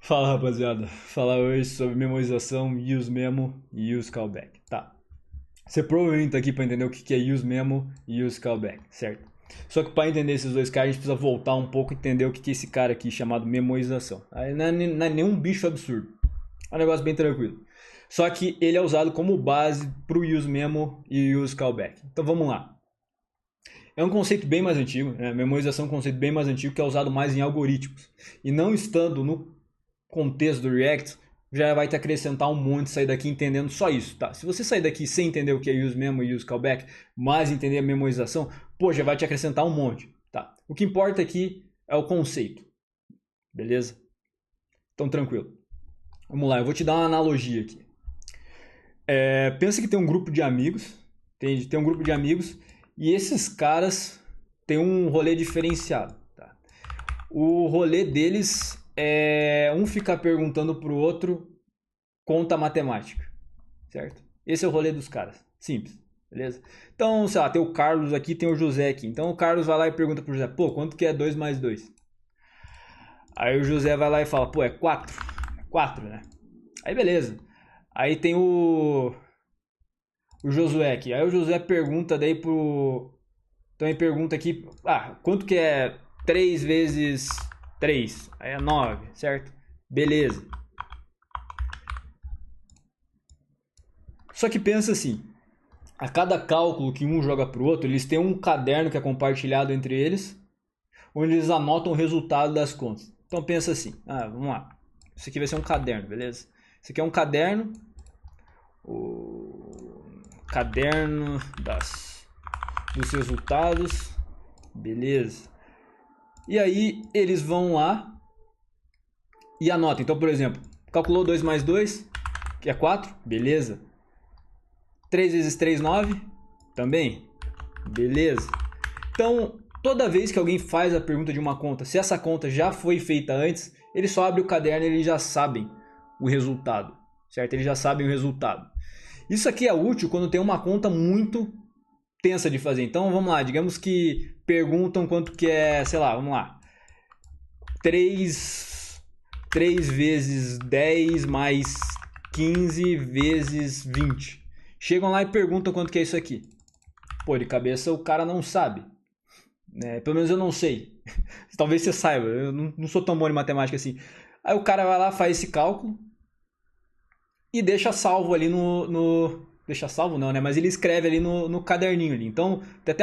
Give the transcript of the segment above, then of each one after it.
Fala rapaziada, falar hoje sobre memorização, use memo e use callback. Tá, você provavelmente tá aqui para entender o que é use memo e use callback, certo? Só que para entender esses dois caras a gente precisa voltar um pouco e entender o que é esse cara aqui chamado memorização. Aí não é nenhum bicho absurdo, é um negócio bem tranquilo. Só que ele é usado como base para o use memo e use callback. Então vamos lá. É um conceito bem mais antigo, né? Memorização é um conceito bem mais antigo que é usado mais em algoritmos. E não estando no contexto do React, já vai te acrescentar um monte sair daqui entendendo só isso, tá? Se você sair daqui sem entender o que é use memo e use callback, mas entender a memorização, pô, já vai te acrescentar um monte, tá? O que importa aqui é o conceito, beleza? Então tranquilo. Vamos lá, eu vou te dar uma analogia aqui. Pensa que tem um grupo de amigos, entende? Tem um grupo de amigos e esses caras têm um rolê diferenciado, tá? O rolê deles é um ficar perguntando pro outro conta matemática, certo? Esse é o rolê dos caras. Simples, beleza? Então, sei lá, tem o Carlos aqui, tem o José aqui. Então o Carlos vai lá e pergunta pro José, pô, quanto que é 2 mais 2? Aí o José vai lá e fala, pô, é 4. É 4, né? Aí beleza. Aí tem o Josué aqui. Aí o José pergunta daí pro... Também pergunta aqui, quanto que é 3 vezes 3? Aí é 9, certo? Beleza. Só que pensa assim, a cada cálculo que um joga pro outro, eles têm um caderno que é compartilhado entre eles, onde eles anotam o resultado das contas. Então pensa assim, vamos lá. Isso aqui vai ser um caderno, beleza? Isso aqui é um caderno, o caderno dos resultados, beleza? E aí eles vão lá e anotam. Então, por exemplo, calculou 2 mais 2, que é 4, beleza? 3 vezes 3, 9, também, beleza? Então, toda vez que alguém faz a pergunta de uma conta, se essa conta já foi feita antes, ele só abre o caderno e eles já sabem o resultado, certo? Eles já sabem o resultado. Isso aqui é útil quando tem uma conta muito tensa de fazer. Então, vamos lá, digamos que perguntam quanto que é, sei lá, vamos lá, 3 vezes 10 mais 15 vezes 20. Chegam lá e perguntam quanto que é isso aqui. Pô, de cabeça o cara não sabe. Pelo menos eu não sei. Talvez você saiba, eu não sou tão bom em matemática assim. Aí o cara vai lá, faz esse cálculo e deixa salvo ali Deixa salvo não, né? Mas ele escreve ali no caderninho ali. Então, tem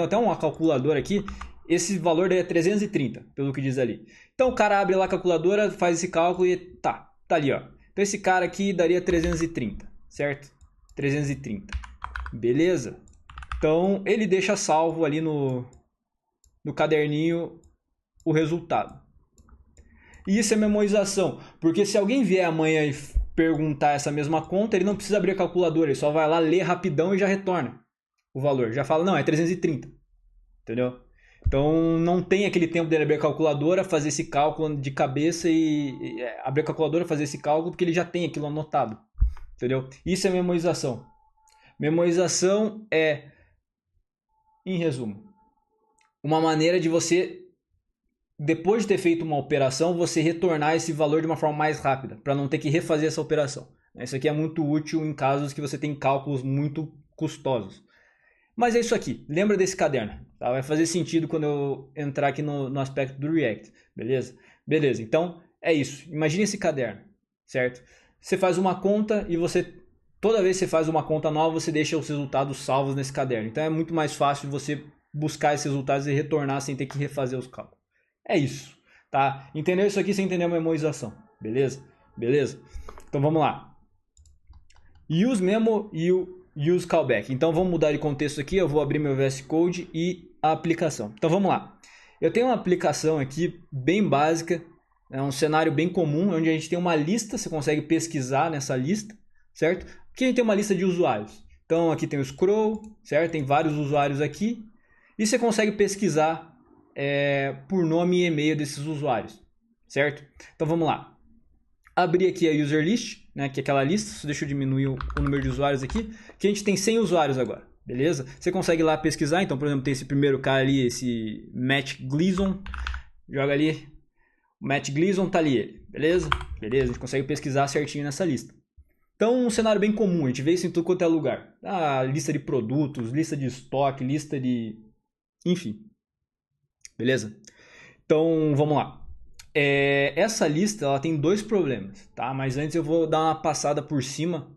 até uma calculadora aqui. Esse valor daí é 330, pelo que diz ali. Então o cara abre lá a calculadora, faz esse cálculo e tá ali, ó. Então esse cara aqui daria 330, certo? 330. Beleza? Então ele deixa salvo ali no caderninho o resultado. E isso é memorização, porque se alguém vier amanhã e perguntar essa mesma conta, ele não precisa abrir a calculadora, ele só vai lá ler rapidão e já retorna o valor. Já fala, não, é 330. Entendeu? Então não tem aquele tempo dele abrir a calculadora, fazer esse cálculo de cabeça e abrir a calculadora, fazer esse cálculo, porque ele já tem aquilo anotado. Entendeu? Isso é memorização. Memorização é, em resumo, uma maneira de você, depois de ter feito uma operação, você retornar esse valor de uma forma mais rápida, para não ter que refazer essa operação. Isso aqui é muito útil em casos que você tem cálculos muito custosos. Mas é isso aqui, lembra desse caderno, tá? Vai fazer sentido quando eu entrar aqui no aspecto do React, beleza? Beleza, então é isso, imagine esse caderno, certo? Você faz uma conta e toda vez que você faz uma conta nova, você deixa os resultados salvos nesse caderno. Então é muito mais fácil você buscar esses resultados e retornar sem ter que refazer os cálculos. É isso, tá? Entendeu isso aqui sem entender a memorização, beleza? Beleza? Então vamos lá. Use memo e o use callback. Então vamos mudar de contexto aqui, eu vou abrir meu VS Code e a aplicação. Então vamos lá. Eu tenho uma aplicação aqui bem básica, é um cenário bem comum, onde a gente tem uma lista, você consegue pesquisar nessa lista, certo? Aqui a gente tem uma lista de usuários. Então aqui tem o scroll, certo? Tem vários usuários aqui. E você consegue pesquisar por nome e e-mail desses usuários, certo? Então vamos lá. Abrir aqui a user list, né, que é aquela lista, deixa eu diminuir o número de usuários aqui, que a gente tem 100 usuários agora, beleza? Você consegue ir lá pesquisar, então por exemplo tem esse primeiro cara ali, esse Matt Gleason, joga ali O Matt Gleason tá ali ele, beleza? Beleza, a gente consegue pesquisar certinho nessa lista. Então, um cenário bem comum, a gente vê isso em tudo quanto é lugar. Ah, lista de produtos, lista de estoque, lista de... enfim. Beleza? Então, vamos lá. Essa lista ela tem dois problemas, tá? Mas antes eu vou dar uma passada por cima,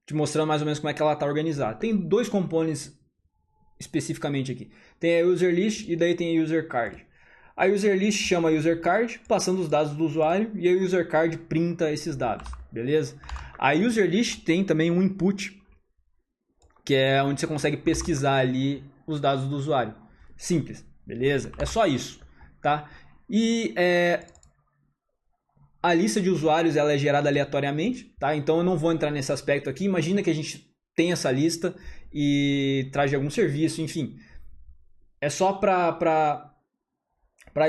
te mostrando mais ou menos como é que ela está organizada. Tem dois components especificamente aqui. Tem a user list e daí tem a user card. A user list chama a user card, passando os dados do usuário, e a user card printa esses dados, beleza? A user list tem também um input, que é onde você consegue pesquisar ali os dados do usuário. Simples, beleza? É só isso, tá? E a lista de usuários ela é gerada aleatoriamente, tá? Então eu não vou entrar nesse aspecto aqui. Imagina que a gente tem essa lista e traz de algum serviço, enfim. É só para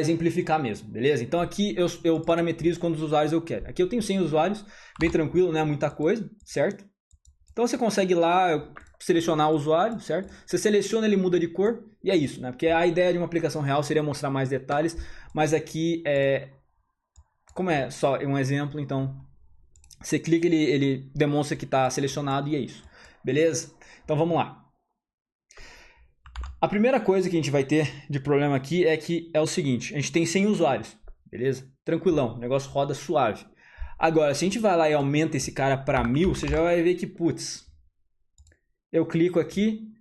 exemplificar mesmo, beleza? Então aqui eu parametrizo quantos usuários eu quero. Aqui eu tenho 100 usuários, bem tranquilo, não é muita coisa, certo? Então você consegue lá selecionar o usuário, certo? Você seleciona, ele muda de cor e é isso, né? Porque a ideia de uma aplicação real seria mostrar mais detalhes, mas aqui como é só um exemplo, então você clica, ele demonstra que está selecionado e é isso, beleza? Então vamos lá. A primeira coisa que a gente vai ter de problema aqui é que é o seguinte, a gente tem 100 usuários, beleza? Tranquilão, o negócio roda suave. Agora, se a gente vai lá e aumenta esse cara para 1000, você já vai ver que, putz, eu clico aqui,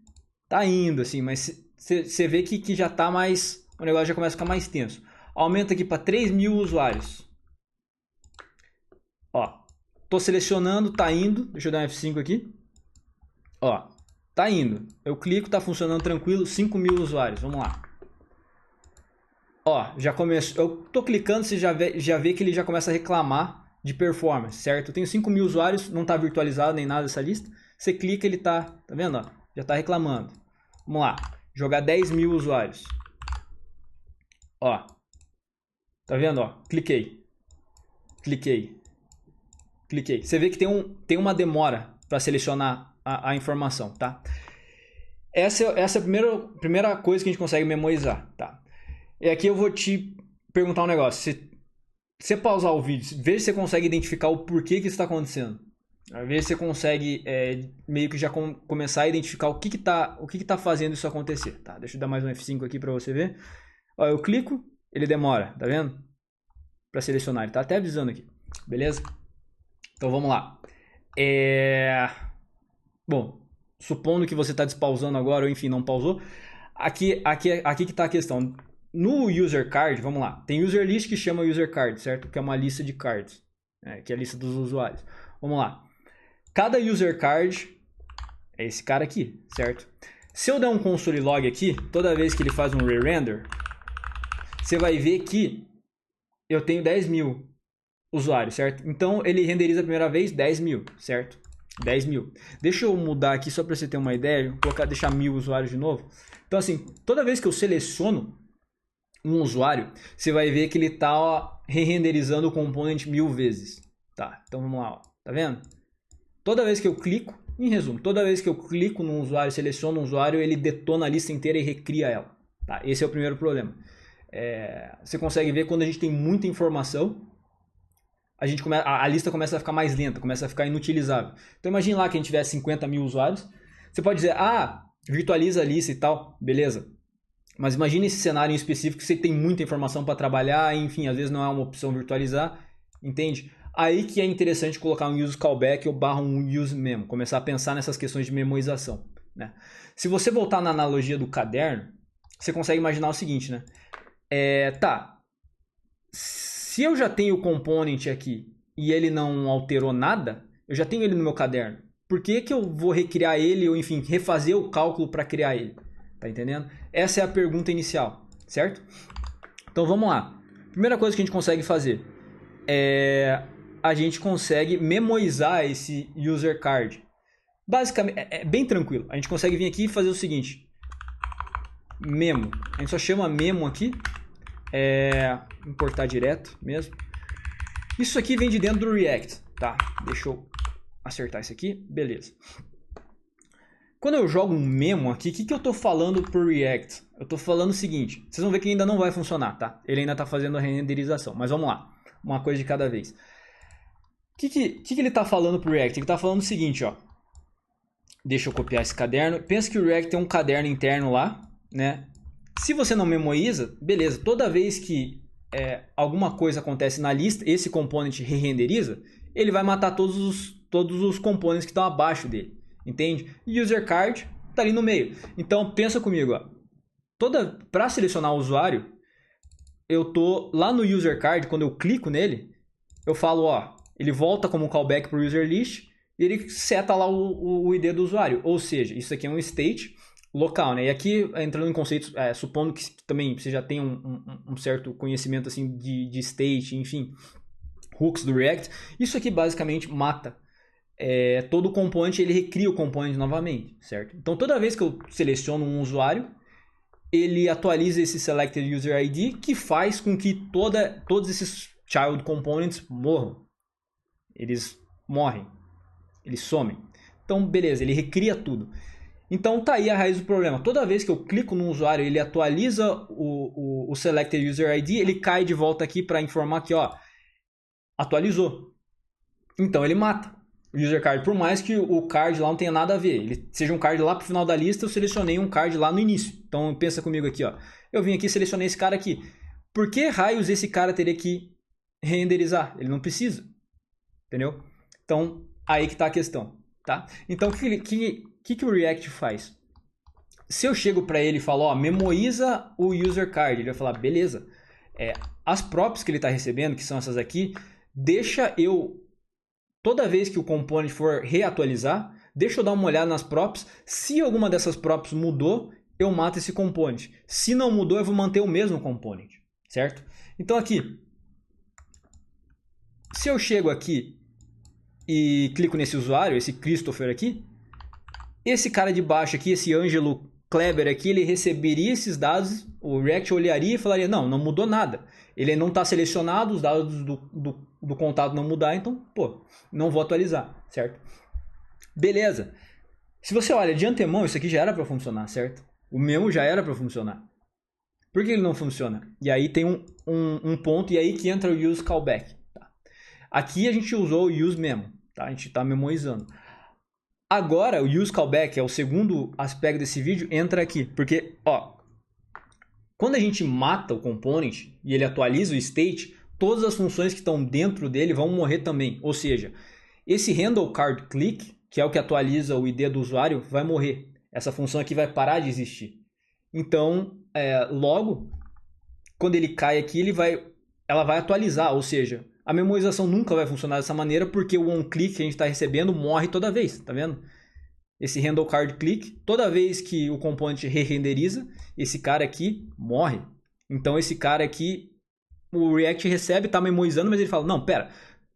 tá indo assim, mas você vê que já tá mais, o negócio já começa a ficar mais tenso. Aumenta aqui para 3.000 usuários. Ó, tô selecionando, tá indo, deixa eu dar um F5 aqui. Ó, tá indo. Eu clico, tá funcionando tranquilo, 5.000 usuários, vamos lá. Ó, já começou, eu tô clicando, você já vê que ele já começa a reclamar de performance, certo? Eu tenho 5.000 usuários, não tá virtualizado nem nada dessa lista. Você clica, ele tá vendo? Ó, já tá reclamando. Vamos lá, jogar 10.000 usuários. Ó, tá vendo? Ó, cliquei. Você vê que tem uma demora para selecionar a informação, tá? Essa é a primeira coisa que a gente consegue memorizar, tá? E aqui eu vou te perguntar um negócio. Você pausar o vídeo, veja se você consegue identificar o porquê que isso está acontecendo. Veja se você consegue meio que já começar a identificar o que tá fazendo isso acontecer, tá? Deixa eu dar mais um F5 aqui para você ver. Ó, eu clico, ele demora, tá vendo? Para selecionar, ele tá até avisando aqui, beleza? Então vamos lá. Bom, supondo que você está despausando agora, ou enfim, não pausou, aqui que está a questão. No user card, vamos lá, tem user list que chama user card, certo? Que é uma lista de cards, que é a lista dos usuários. Vamos lá. Cada user card é esse cara aqui, certo? Se eu der um console log aqui, toda vez que ele faz um re-render, você vai ver que eu tenho 10.000 usuários, certo? Então ele renderiza a primeira vez 10.000, certo? 10.000. Deixa eu mudar aqui só para você ter uma ideia, deixar 1.000 usuários de novo. Então assim, toda vez que eu seleciono um usuário, você vai ver que ele está re-renderizando o component 1000 vezes. Tá, então vamos lá, ó. Tá vendo? Toda vez que eu clico, em resumo, toda vez que eu clico num usuário, seleciono um usuário, ele detona a lista inteira e recria ela. Tá, esse é o primeiro problema. Você consegue ver quando a gente tem muita informação, a lista começa a ficar mais lenta, começa a ficar inutilizável. Então imagine lá que a gente tivesse 50.000 usuários. Você pode dizer, virtualiza a lista e tal, beleza. Mas imagine esse cenário em específico que você tem muita informação para trabalhar, enfim, às vezes não é uma opção virtualizar, entende? Aí que é interessante colocar um use callback ou um use memo, começar a pensar nessas questões de memorização, né? Se você voltar na analogia do caderno, você consegue imaginar o seguinte, né? Se eu já tenho o component aqui e ele não alterou nada, eu já tenho ele no meu caderno. Por que eu vou recriar ele ou, enfim, refazer o cálculo para criar ele? Tá entendendo? Essa é a pergunta inicial, certo? Então vamos lá. Primeira coisa que a gente consegue fazer a gente consegue memorizar esse user card. Basicamente, é bem tranquilo. A gente consegue vir aqui e fazer o seguinte. Memo. A gente só chama memo aqui. Importar direto mesmo. Isso aqui vem de dentro do React, tá? Deixa eu acertar isso aqui. Beleza. Quando eu jogo um memo aqui, o que eu estou falando por React? Eu estou falando o seguinte, vocês vão ver que ainda não vai funcionar, tá? Ele ainda está fazendo a renderização, mas vamos lá, uma coisa de cada vez. O que ele está falando por React? Ele está falando o seguinte, ó. Deixa eu copiar esse caderno. Pensa que o React tem um caderno interno lá, né? Se você não memoriza, beleza, toda vez que alguma coisa acontece na lista, esse component re-renderiza, ele vai matar todos os components que estão abaixo dele. Entende? User card tá ali no meio. Então pensa comigo, ó. Para selecionar o usuário, eu tô lá no user card, quando eu clico nele, eu falo, ó, ele volta como callback para o user list e ele seta lá o ID do usuário. Ou seja, isso aqui é um state local, né? E aqui entrando em conceitos, supondo que também você já tenha um certo conhecimento assim de state, enfim, hooks do React, isso aqui basicamente mata todo o componente, ele recria o componente novamente, certo? Então toda vez que eu seleciono um usuário, ele atualiza esse selected user ID, que faz com que todos esses child components morram. Eles morrem, eles somem. Então beleza, ele recria tudo. Então tá aí a raiz do problema. Toda vez que eu clico no usuário, ele atualiza o selected user ID, ele cai de volta aqui para informar que ó, atualizou. Então ele mata o user card, por mais que o card lá não tenha nada a ver. Ele seja um card lá pro final da lista, eu selecionei um card lá no início. Então pensa comigo aqui, ó. Eu vim aqui e selecionei esse cara aqui. Por que raios esse cara teria que renderizar? Ele não precisa. Entendeu? Então, aí que tá a questão, tá? Então, o que o React faz? Se eu chego para ele e falo, ó, memoriza o user card, ele vai falar, beleza. As props que ele está recebendo, que são essas aqui, deixa eu... Toda vez que o component for reatualizar, deixa eu dar uma olhada nas props. Se alguma dessas props mudou, eu mato esse component. Se não mudou, eu vou manter o mesmo component, certo? Então aqui, se eu chego aqui e clico nesse usuário, esse Christopher aqui, esse cara de baixo aqui, esse Ângelo Kleber aqui, ele receberia esses dados, o React olharia e falaria, não mudou nada. Ele não está selecionado, os dados do contato não mudar, então, pô, não vou atualizar, certo? Beleza. Se você olha de antemão, isso aqui já era para funcionar, certo? O memo já era para funcionar. Por que ele não funciona? E aí tem um ponto, e aí que entra o use callback. Tá? Aqui a gente usou o use memo, tá? A gente está memorizando. Agora, o use callback, é o segundo aspecto desse vídeo, entra aqui. Porque, ó, quando a gente mata o component e ele atualiza o state, todas as funções que estão dentro dele vão morrer também. Ou seja, esse handle card click, que é o que atualiza o ID do usuário, vai morrer. Essa função aqui vai parar de existir. Então, logo, quando ele cai aqui, ela vai atualizar. Ou seja, a memorização nunca vai funcionar dessa maneira porque o onClick que a gente está recebendo morre toda vez, tá vendo? Esse handle card click, toda vez que o componente re-renderiza, esse cara aqui morre. Então esse cara aqui, o React recebe, está memorizando, mas ele fala, não, pera,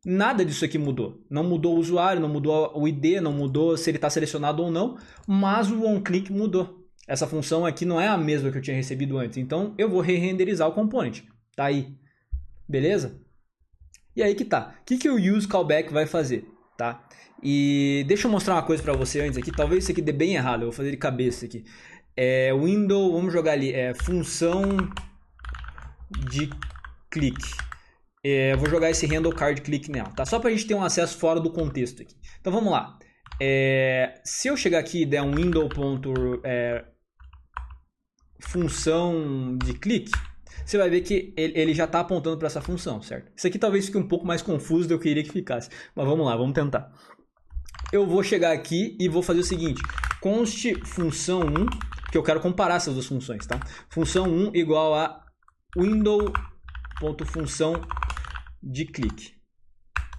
nada disso aqui mudou. Não mudou o usuário, não mudou o ID, não mudou se ele está selecionado ou não, mas o onClick mudou. Essa função aqui não é a mesma que eu tinha recebido antes, então eu vou re-renderizar o component. Tá aí, beleza? E aí que tá. O que o use callback vai fazer? Tá? E deixa eu mostrar uma coisa para você antes aqui. Talvez isso aqui dê bem errado. Eu vou fazer de cabeça aqui. Window, vamos jogar ali. Função de clique. Eu vou jogar esse handle card click nela. Tá? Só para a gente ter um acesso fora do contexto aqui. Então vamos lá. Se eu chegar aqui e der um window. Função de clique, você vai ver que ele já está apontando para essa função, certo? Isso aqui talvez fique um pouco mais confuso do que eu queria que ficasse. Mas vamos lá, vamos tentar. Eu vou chegar aqui e vou fazer o seguinte. Const função 1, que eu quero comparar essas duas funções, tá? Função 1 igual a window.função de clique.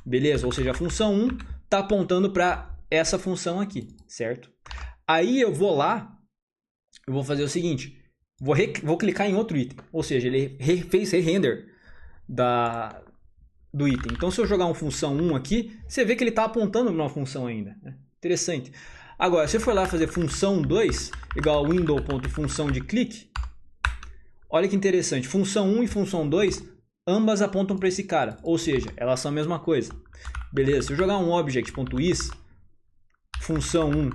Beleza? Ou seja, a função 1 está apontando para essa função aqui, certo? Aí eu vou lá, eu vou fazer o seguinte. Vou clicar em outro item, ou seja, ele fez re-render do item. Então, se eu jogar uma função 1 aqui, você vê que ele está apontando para uma função ainda. Né? Interessante. Agora, se eu for lá fazer função 2 igual a window.função de clique, olha que interessante. Função 1 e função 2, ambas apontam para esse cara, ou seja, elas são a mesma coisa. Beleza, se eu jogar um object.is, função 1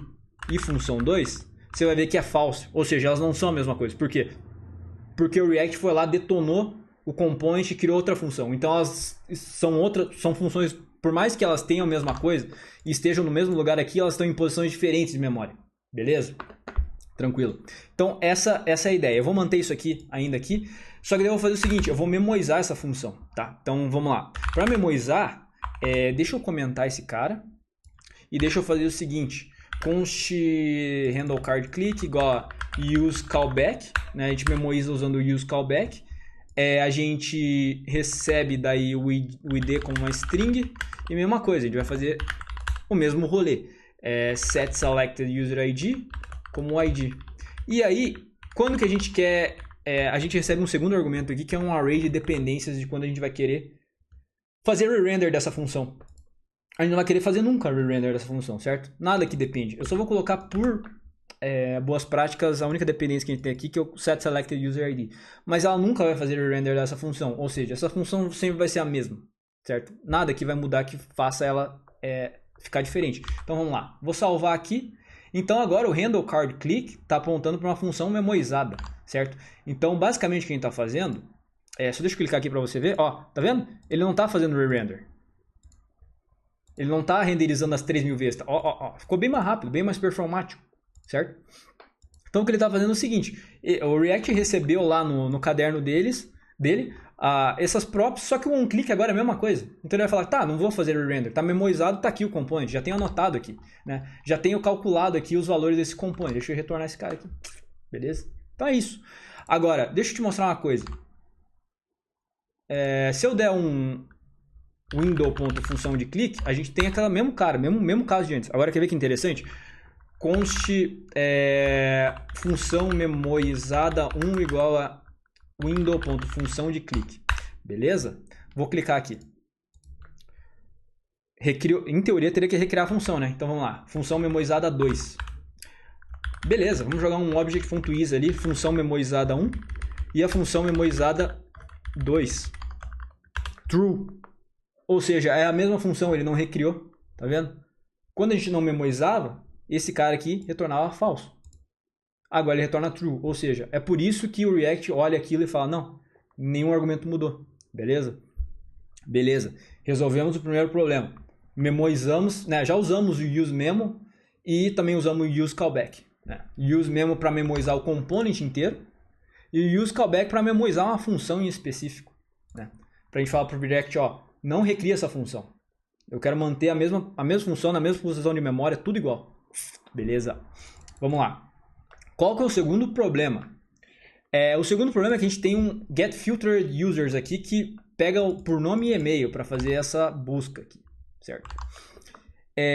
e função 2, você vai ver que é false. Ou seja, elas não são a mesma coisa. Por quê? Porque o React foi lá, detonou o component e criou outra função. Então elas são funções, por mais que elas tenham a mesma coisa e estejam no mesmo lugar aqui, elas estão em posições diferentes de memória. Beleza? Tranquilo. Então essa é a ideia. Eu vou manter isso aqui ainda aqui. Só que daí eu vou fazer o seguinte, eu vou memorizar essa função, tá? Então vamos lá. Para memorizar, deixa eu comentar esse cara e deixa eu fazer o seguinte. Const handle card click igual a use callback, né? A gente memoriza usando o use callback. A gente recebe daí o id como uma string e mesma coisa, a gente vai fazer o mesmo rolê. Set selected user id como id. E aí, quando que a gente quer... a gente recebe um segundo argumento aqui, que é um array de dependências de quando a gente vai querer fazer re-render dessa função. A gente não vai querer fazer nunca re-render dessa função, certo? Nada que depende. Eu só vou colocar por boas práticas a única dependência que a gente tem aqui, que é o set selected user id. Mas ela nunca vai fazer re-render dessa função. Ou seja, essa função sempre vai ser a mesma, certo? Nada que vai mudar que faça ela ficar diferente. Então vamos lá. Vou salvar aqui. Então agora o handle card click está apontando para uma função memorizada, certo? Então basicamente o que a gente está fazendo, só deixa eu clicar aqui para você ver, ó, tá vendo? Ele não está fazendo re-render. Ele não está renderizando as 3.000 vezes. Ó, ficou bem mais rápido, bem mais performático, certo? Então o que ele está fazendo é o seguinte, o React recebeu lá no caderno dele essas props, só que o onClick agora é a mesma coisa. Então ele vai falar, tá, não vou fazer o render, tá memorizado, tá aqui o component, já tenho anotado aqui, né? Já tenho calculado aqui os valores desse component. Deixa eu retornar esse cara aqui, beleza? Então é isso. Agora, deixa eu te mostrar uma coisa. Se eu der um window.função de clique, a gente tem aquele mesmo cara, mesmo caso de antes. Agora quer ver que interessante? Const função memorizada 1 igual a window.função de clique. Beleza? Vou clicar aqui. Em teoria teria que recriar a função, né? Então vamos lá. Função memorizada 2. Beleza, vamos jogar um object.is ali, função memorizada 1 e a função memorizada 2. True. Ou seja, é a mesma função, ele não recriou, tá vendo? Quando a gente não memorizava, esse cara aqui retornava falso. Agora ele retorna true, ou seja, é por isso que o React olha aquilo e fala, não, nenhum argumento mudou, beleza? Beleza, resolvemos o primeiro problema. Memorizamos, né? Já usamos o useMemo e também usamos o useCallback. Né? useMemo para memorizar o component inteiro e o useCallback para memorizar uma função em específico. Né? Para a gente falar para o React, ó, não recria essa função. Eu quero manter a mesma função na mesma posição de memória, tudo igual. Beleza? Vamos lá. Qual que é o segundo problema? O segundo problema é que a gente tem um getFilteredUsers aqui que pega por nome e e-mail para fazer essa busca aqui, certo?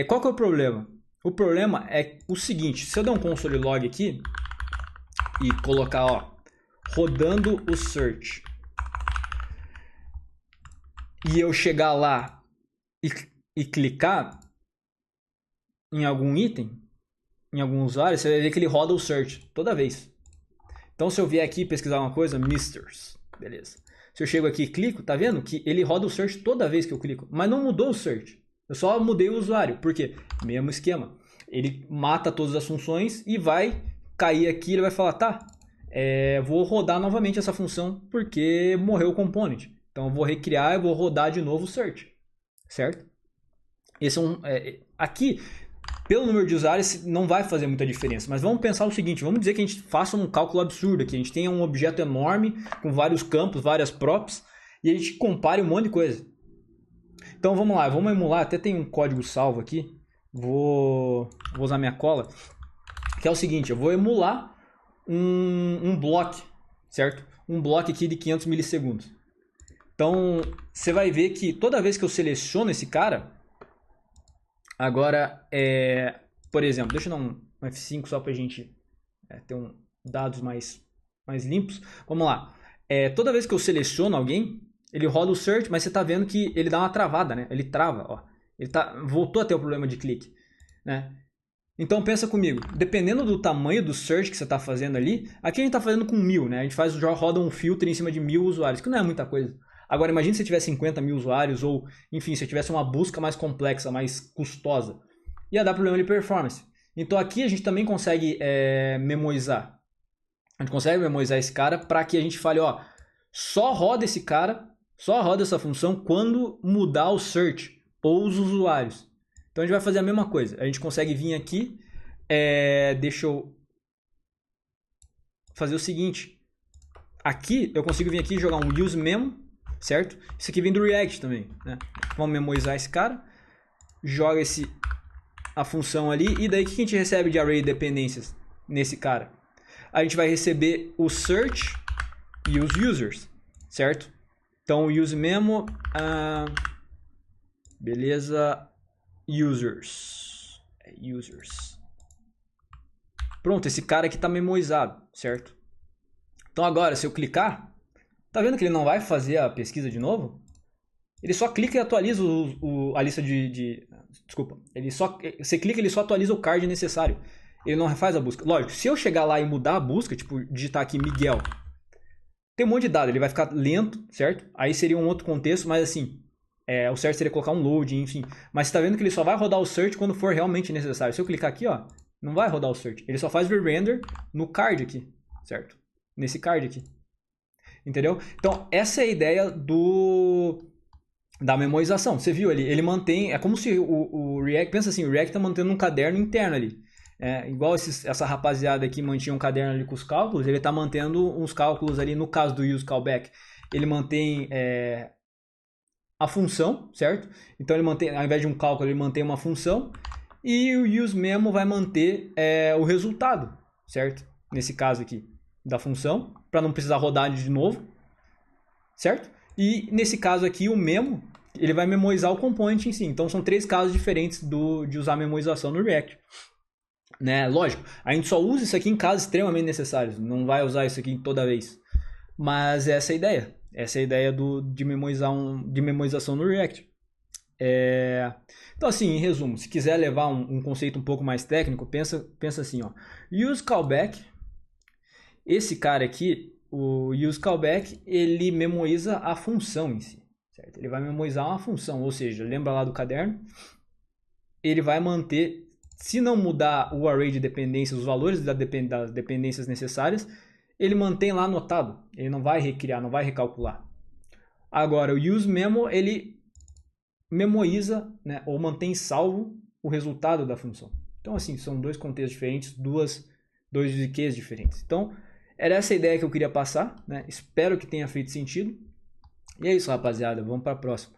Qual que é o problema? O problema é o seguinte, se eu der um console log aqui e colocar, ó, rodando o search e eu chegar lá e clicar em algum item, em algum usuário, você vai ver que ele roda o search toda vez. Então se eu vier aqui pesquisar uma coisa, misters, beleza. Se eu chego aqui e clico, tá vendo que ele roda o search toda vez que eu clico, mas não mudou o search. Eu só mudei o usuário, por quê? Mesmo esquema. Ele mata todas as funções e vai cair aqui, ele vai falar, tá, vou rodar novamente essa função porque morreu o component. Então eu vou recriar e vou rodar de novo o search, certo? Esse aqui, pelo número de usuários, não vai fazer muita diferença. Mas vamos pensar o seguinte, vamos dizer que a gente faça um cálculo absurdo aqui. A gente tenha um objeto enorme, com vários campos, várias props, e a gente compare um monte de coisa. Então vamos lá, vamos emular, até tem um código salvo aqui. Vou usar minha cola. Que é o seguinte, eu vou emular um bloco, certo? Um bloco aqui de 500 milissegundos. Então, você vai ver que toda vez que eu seleciono esse cara, agora, por exemplo, deixa eu dar um F5 só para a gente ter dados mais limpos. Vamos lá. Toda vez que eu seleciono alguém, ele roda o search, mas você está vendo que ele dá uma travada, né? Ele trava, ó. Ele voltou a ter o problema de clique, né? Então pensa comigo, dependendo do tamanho do search que você está fazendo ali, aqui a gente está fazendo com 1000, né? A gente roda um filtro em cima de 1000 usuários, que não é muita coisa. Agora imagine se você tivesse 50 mil usuários ou, enfim, se você tivesse uma busca mais complexa, mais custosa. Ia dar problema de performance. Então aqui a gente também consegue memorizar. A gente consegue memorizar esse cara para que a gente fale, ó, só roda esse cara, só roda essa função quando mudar o search ou os usuários. Então a gente vai fazer a mesma coisa. A gente consegue vir aqui, deixa eu fazer o seguinte. Aqui eu consigo vir aqui e jogar um useMemo, certo? Isso aqui vem do React também, né? Vamos memorizar esse cara, joga a função ali, e daí o que a gente recebe de array de dependências nesse cara? A gente vai receber o search e os users, certo? Então o useMemo, beleza, users. Pronto, esse cara aqui está memorizado, certo? Então agora, se eu clicar, tá vendo que ele não vai fazer a pesquisa de novo? Ele só clica e atualiza a lista Desculpa. Você clica e ele só atualiza o card necessário. Ele não faz a busca. Lógico, se eu chegar lá e mudar a busca, tipo, digitar aqui Miguel, tem um monte de dados, ele vai ficar lento, certo? Aí seria um outro contexto, mas assim, o certo seria colocar um load, enfim. Mas você tá vendo que ele só vai rodar o search quando for realmente necessário. Se eu clicar aqui, ó, não vai rodar o search. Ele só faz re-render no card aqui, certo? Nesse card aqui. Entendeu? Então, essa é a ideia da memorização. Você viu ali, ele mantém... É como se o React... Pensa assim, o React está mantendo um caderno interno ali. Igual essa rapaziada aqui mantinha um caderno ali com os cálculos, ele está mantendo uns cálculos ali, no caso do use callback. Ele mantém a função, certo? Então, ele mantém, ao invés de um cálculo, ele mantém uma função. E o useMemo vai manter o resultado, certo? Nesse caso aqui, da função, para não precisar rodar de novo, certo? E nesse caso aqui, o memo, ele vai memorizar o component em si. Então são 3 casos diferentes de usar memorização no React. Né? Lógico, a gente só usa isso aqui em casos extremamente necessários. Não vai usar isso aqui toda vez. Mas essa é a ideia. Essa é a ideia de memorização no React. Então assim, em resumo, se quiser levar um conceito um pouco mais técnico, pensa assim, ó. Use callback. Esse cara aqui, o use callback, ele memoriza a função em si, certo? Ele vai memorizar uma função, ou seja, lembra lá do caderno? Ele vai manter, se não mudar o array de dependências, os valores das dependências necessárias, ele mantém lá anotado. Ele não vai recriar, não vai recalcular. Agora, o useMemo, ele memoriza, né, ou mantém salvo o resultado da função. Então, assim, são 2 contextos diferentes, dois use cases diferentes. Então, era essa a ideia que eu queria passar, né? Espero que tenha feito sentido. E é isso, rapaziada. Vamos para a próxima.